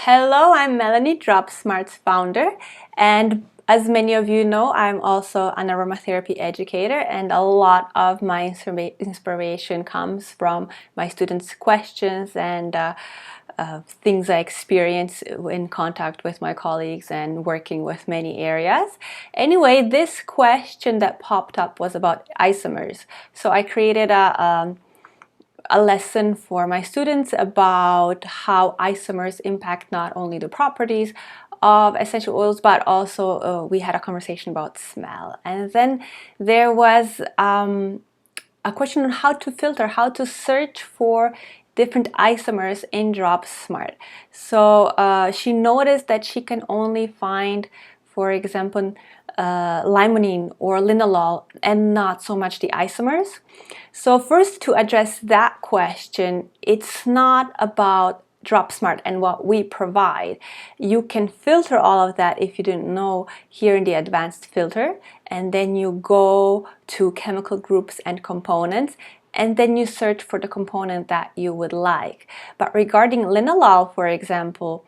Hello, I'm Melanie, Dropsmart's founder, and as many of you know, I'm also an aromatherapy educator, and a lot of my inspiration comes from my students' questions and things I experience in contact with my colleagues and working with many areas. Anyway, this question that popped up was about isomers. So I created a lesson for my students about how isomers impact not only the properties of essential oils, but also we had a conversation about smell. And then there was a question on how to filter, how to search for different isomers in Dropsmart. So she noticed that she can only find, for example, limonene or linalool and not so much the isomers. So first, to address that question, it's not about Dropsmart and what we provide. You can filter all of that, if you didn't know, here in the advanced filter, and then you go to chemical groups and components, and then you search for the component that you would like. But regarding linalool, for example,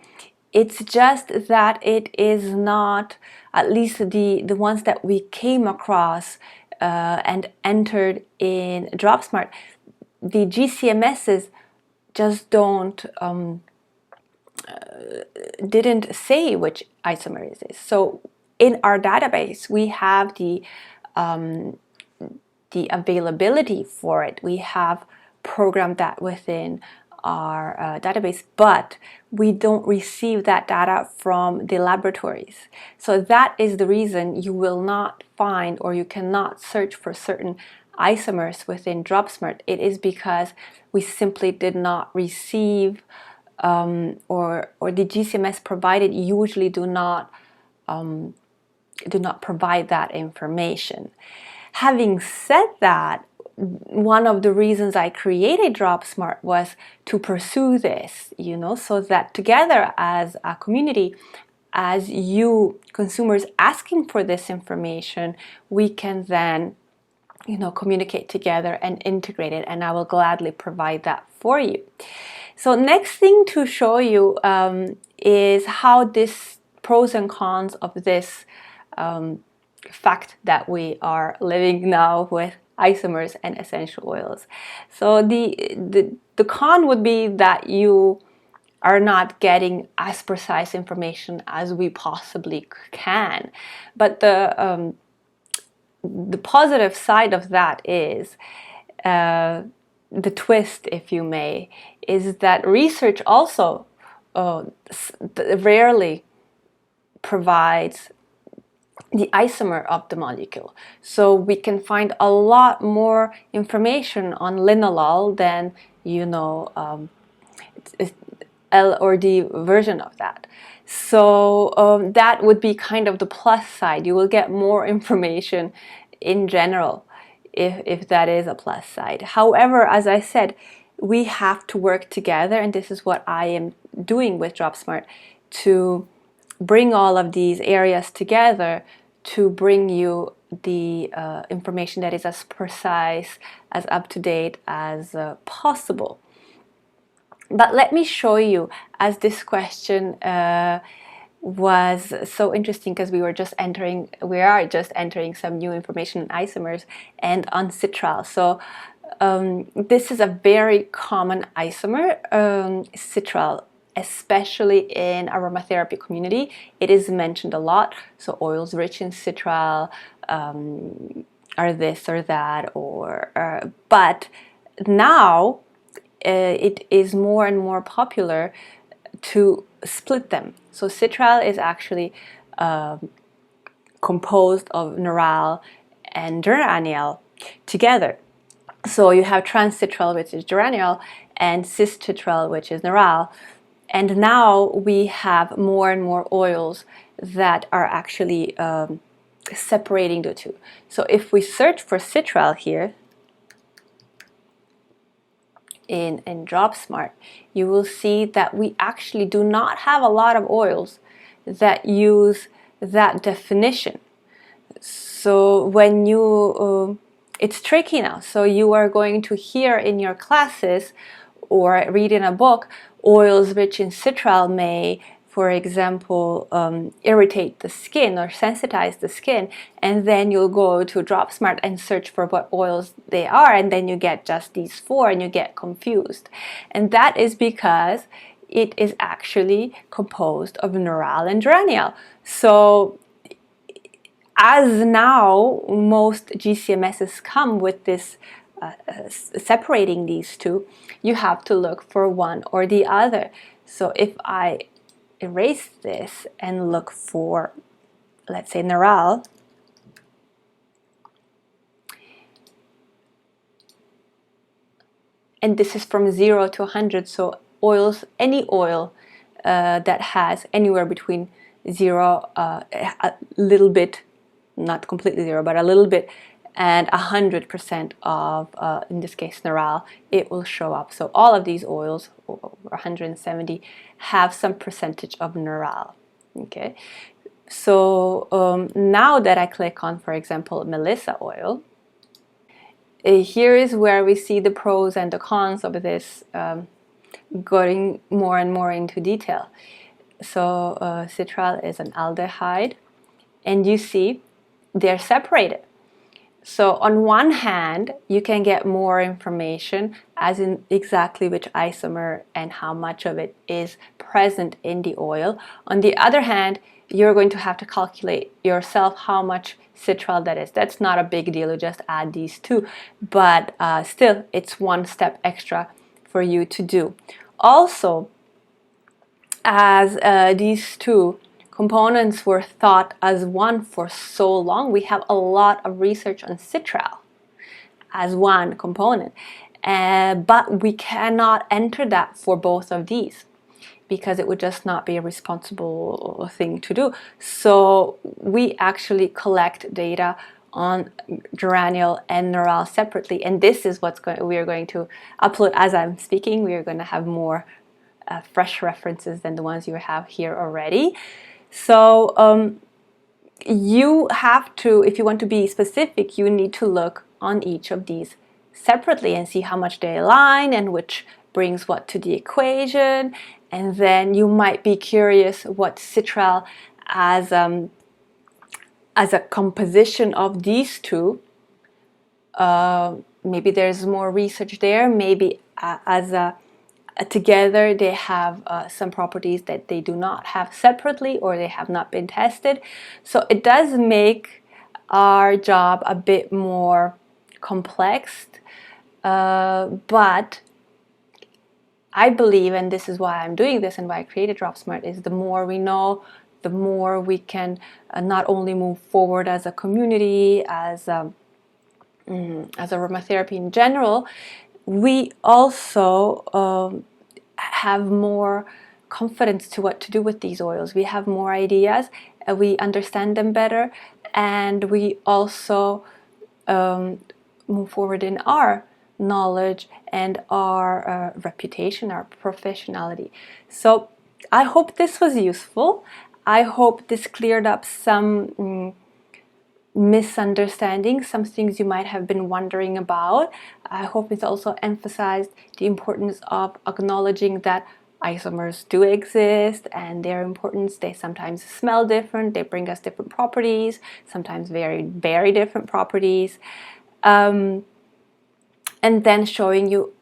it's just that it is not, at least the ones that we came across and entered in Dropsmart, the GCMSs just didn't say which isomer it is. So in our database, we have the availability for it. We have programmed that within our database, but we don't receive that data from the laboratories. So that is the reason you will not find, or you cannot search for certain isomers within Dropsmart. It is because we simply did not receive or the GCMS provided usually do not provide that information. Having said that, one of the reasons I created Dropsmart was to pursue this, so that together as a community, as you consumers asking for this information, we can then communicate together and integrate it, and I will gladly provide that for you. So next thing to show you is how this pros and cons of this fact that we are living now with isomers and essential oils. So the con would be that you are not getting as precise information as we possibly can. But the positive side of that is the twist, if you may, is that research also rarely provides the isomer of the molecule. So we can find a lot more information on linalool than, L or D version of that. So that would be kind of the plus side. You will get more information in general, if that is a plus side. However, as I said, we have to work together, and this is what I am doing with Dropsmart, to bring all of these areas together to bring you the information that is as precise, as up-to-date as possible. But let me show you, as this question was so interesting, because we are just entering some new information on isomers and on citral. So this is a very common isomer, citral, especially in aromatherapy community. It is mentioned a lot. So oils rich in citral are this or that, but now it is more and more popular to split them. So citral is actually composed of neral and geraniol together. So you have transcitral, which is geraniol, and cis-citral, which is neral. And now we have more and more oils that are actually separating the two. So if we search for citral here in Dropsmart, you will see that we actually do not have a lot of oils that use that definition. So when you, it's tricky now. So you are going to hear in your classes or read in a book oils rich in citral may, for example, irritate the skin or sensitize the skin, and then you'll go to Dropsmart and search for what oils they are, and then you get just these four and you get confused. And that is because it is actually composed of neural and geraniol. So as now most GCMSs come with this separating these two, you have to look for one or the other. So if I erase this and look for, let's say, neural, and this is from 0 to 100, so oils, any oil that has anywhere between 0, a little bit, not completely 0, but a little bit, and 100% of, in this case, neural, it will show up. So all of these oils, over 170, have some percentage of neural. Okay, so now that I click on, for example, Melissa oil, here is where we see the pros and the cons of this, going more and more into detail. So citral is an aldehyde, and you see they're separated. So on one hand, you can get more information as in exactly which isomer and how much of it is present in the oil. On the other hand, you're going to have to calculate yourself how much citral that is. That's not a big deal, you just add these two, but still it's one step extra for you to do. Also, as these two components were thought as one for so long, we have a lot of research on citral as one component, but we cannot enter that for both of these because it would just not be a responsible thing to do. So we actually collect data on geraniol and neural separately, and this is what we are going to upload as I'm speaking. We are going to have more fresh references than the ones you have here already. So you have to, if you want to be specific, you need to look on each of these separately and see how much they align and which brings what to the equation. And then you might be curious what citral as a composition of these two. Maybe there's more research there. Maybe as a together they have some properties that they do not have separately, or they have not been tested. So it does make our job a bit more complex, but I believe, and this is why I'm doing this and why I created Dropsmart, is the more we know, the more we can not only move forward as a community, as aromatherapy in general, we also have more confidence to what to do with these oils. We have more ideas, we understand them better, and we also move forward in our knowledge and our reputation, our professionality. So I hope this was useful. I hope this cleared up some misunderstandings, some things you might have been wondering about. I hope it also emphasized the importance of acknowledging that isomers do exist and their importance. They sometimes smell different, they bring us different properties, sometimes very, very different properties. And then showing you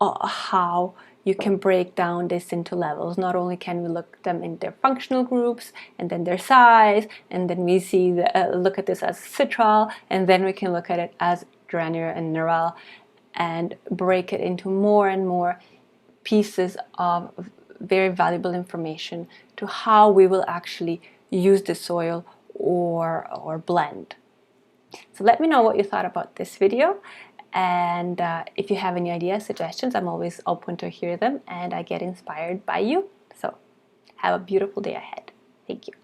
how you can break down this into levels. Not only can we look at them in their functional groups and then their size, and then we see look at this as citral, and then we can look at it as geraniol and neural, and break it into more and more pieces of very valuable information to how we will actually use the soil or blend. So let me know what you thought about this video. And if you have any ideas, suggestions, I'm always open to hear them, and I get inspired by you. So have a beautiful day ahead. Thank you.